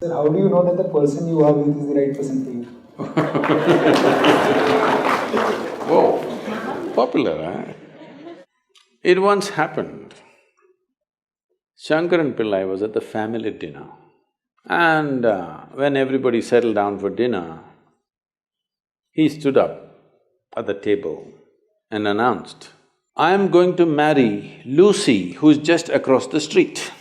Then how do you know that the person you are with is the right person for you? Whoa, popular, huh? It once happened. Shankaran Pillai was at the family dinner and when everybody settled down for dinner, he stood up at the table and announced, "I am going to marry Lucy, who's just across the street."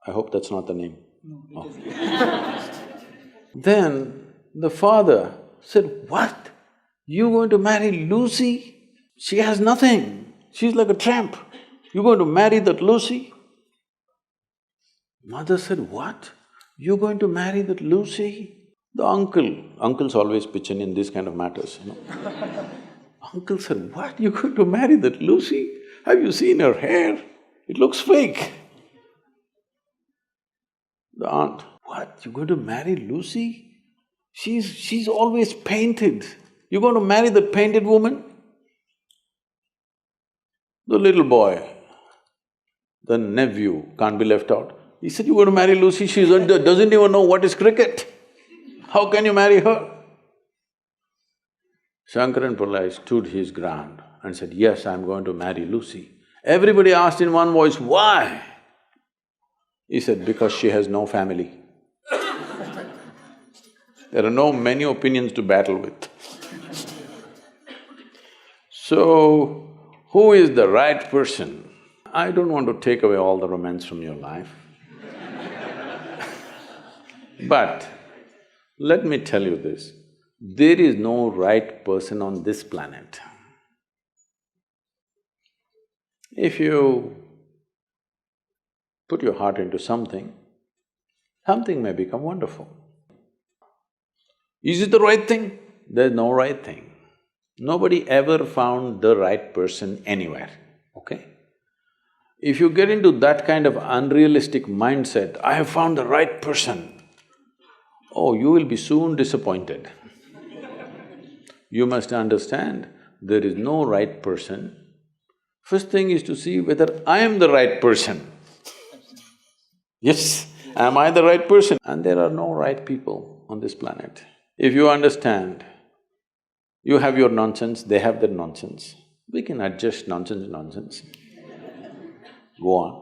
I hope that's not the name. No. Then the father said, "What? You going to marry Lucy? She has nothing. She's like a tramp. You're going to marry that Lucy?" Mother said, "What? You're going to marry that Lucy?" The uncles always pitch in this kind of matters, you know. Uncle said, "What? You're going to marry that Lucy? Have you seen her hair? It looks fake." The aunt, "What? You're going to marry Lucy? She's always painted. You're going to marry that painted woman?" The little boy, the nephew, can't be left out. He said, "You're going to marry Lucy, she doesn't even know what is cricket. How can you marry her?" Shankaran Pillai stood his ground and said, "Yes, I'm going to marry Lucy." Everybody asked in one voice, "Why?" He said, "Because she has no family." There are no many opinions to battle with. So, who is the right person? I don't want to take away all the romance from your life. But let me tell you this, there is no right person on this planet. If you put your heart into something, something may become wonderful. Is it the right thing? There's no right thing. Nobody ever found the right person anywhere, okay? If you get into that kind of unrealistic mindset, "I have found the right person," oh, you will be soon disappointed. You must understand, there is no right person. First thing is to see whether I am the right person. Yes, am I the right person? And there are no right people on this planet. If you understand, you have your nonsense, they have their nonsense, we can adjust nonsense. Go on.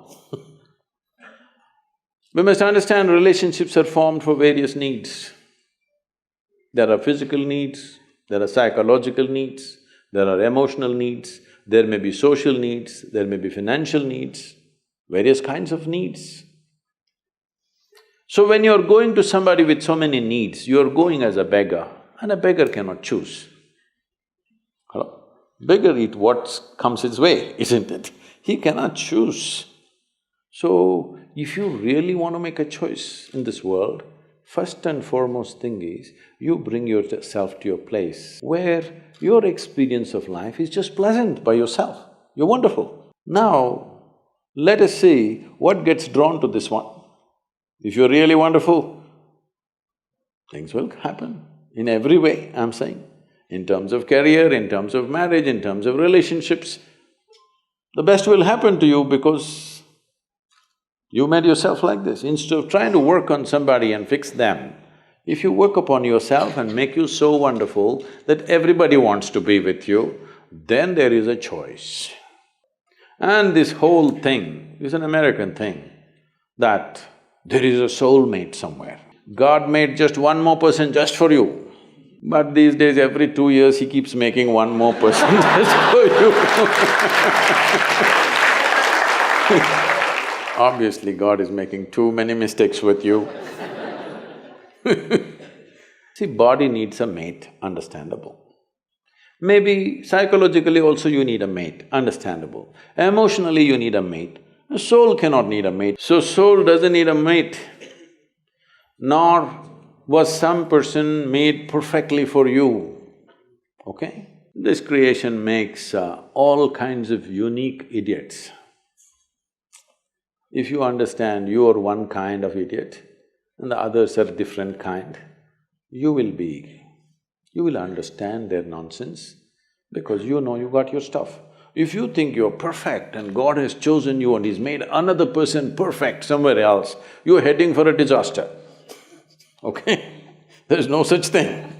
We must understand relationships are formed for various needs. There are physical needs, there are psychological needs, there are emotional needs, there may be social needs, there may be financial needs, various kinds of needs. So when you're going to somebody with so many needs, you're going as a beggar, and a beggar cannot choose. Hello? Beggar eat what comes his way, isn't it? He cannot choose. So, if you really want to make a choice in this world, first and foremost thing is, you bring yourself to your place where your experience of life is just pleasant by yourself. You're wonderful. Now, let us see what gets drawn to this one. If you're really wonderful, things will happen in every way, I'm saying. In terms of career, in terms of marriage, in terms of relationships, the best will happen to you because you made yourself like this. Instead of trying to work on somebody and fix them, if you work upon yourself and make you so wonderful that everybody wants to be with you, then there is a choice. And this whole thing is an American thing, that there is a soulmate somewhere. God made just one more person just for you. But these days, every 2 years, he keeps making one more person just for you. Obviously, God is making too many mistakes with you. See, body needs a mate, understandable. Maybe psychologically also you need a mate, understandable. Emotionally you need a mate. A soul cannot need a mate. So soul doesn't need a mate, nor was some person made perfectly for you, okay? This creation makes all kinds of unique idiots. If you understand you are one kind of idiot and the others are different kind, you will understand their nonsense because you know you got your stuff. If you think you're perfect and God has chosen you and He's made another person perfect somewhere else, you're heading for a disaster, okay? There's no such thing.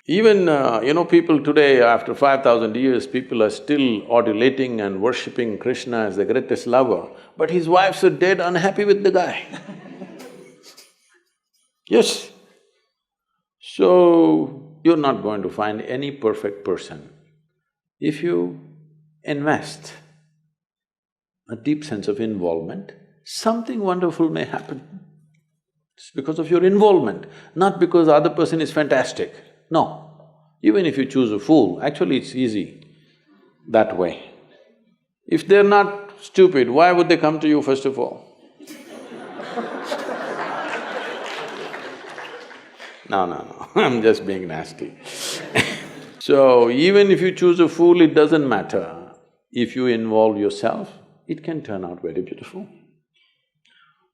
Even, people today, after 5,000 years, people are still adulating and worshipping Krishna as the greatest lover, but his wives are dead unhappy with the guy. Yes. So, you're not going to find any perfect person. If you invest a deep sense of involvement, something wonderful may happen. It's because of your involvement, not because the other person is fantastic. No. Even if you choose a fool, actually it's easy that way. If they're not stupid, why would they come to you first of all? No, I'm just being nasty. So, even if you choose a fool, it doesn't matter. If you involve yourself, it can turn out very beautiful.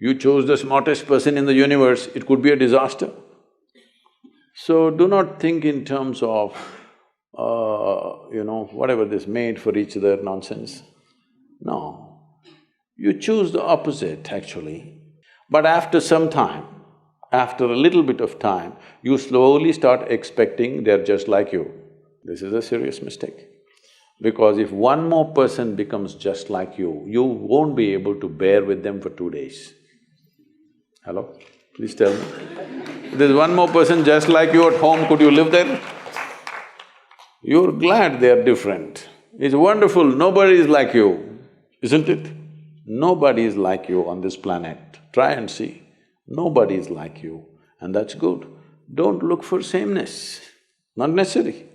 You chose the smartest person in the universe, it could be a disaster. So, do not think in terms of, whatever this made for each other nonsense. No. You choose the opposite, actually. But after some time, after a little bit of time, you slowly start expecting they're just like you. This is a serious mistake. Because if one more person becomes just like you won't be able to bear with them for 2 days. Hello? Please tell me. If there's one more person just like you at home, could you live there? You're glad they're different. It's wonderful, nobody is like you, isn't it? Nobody is like you on this planet. Try and see. Nobody is like you, and that's good. Don't look for sameness, not necessary.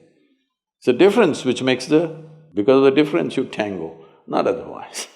It's a difference which makes the… because of the difference you tango, not otherwise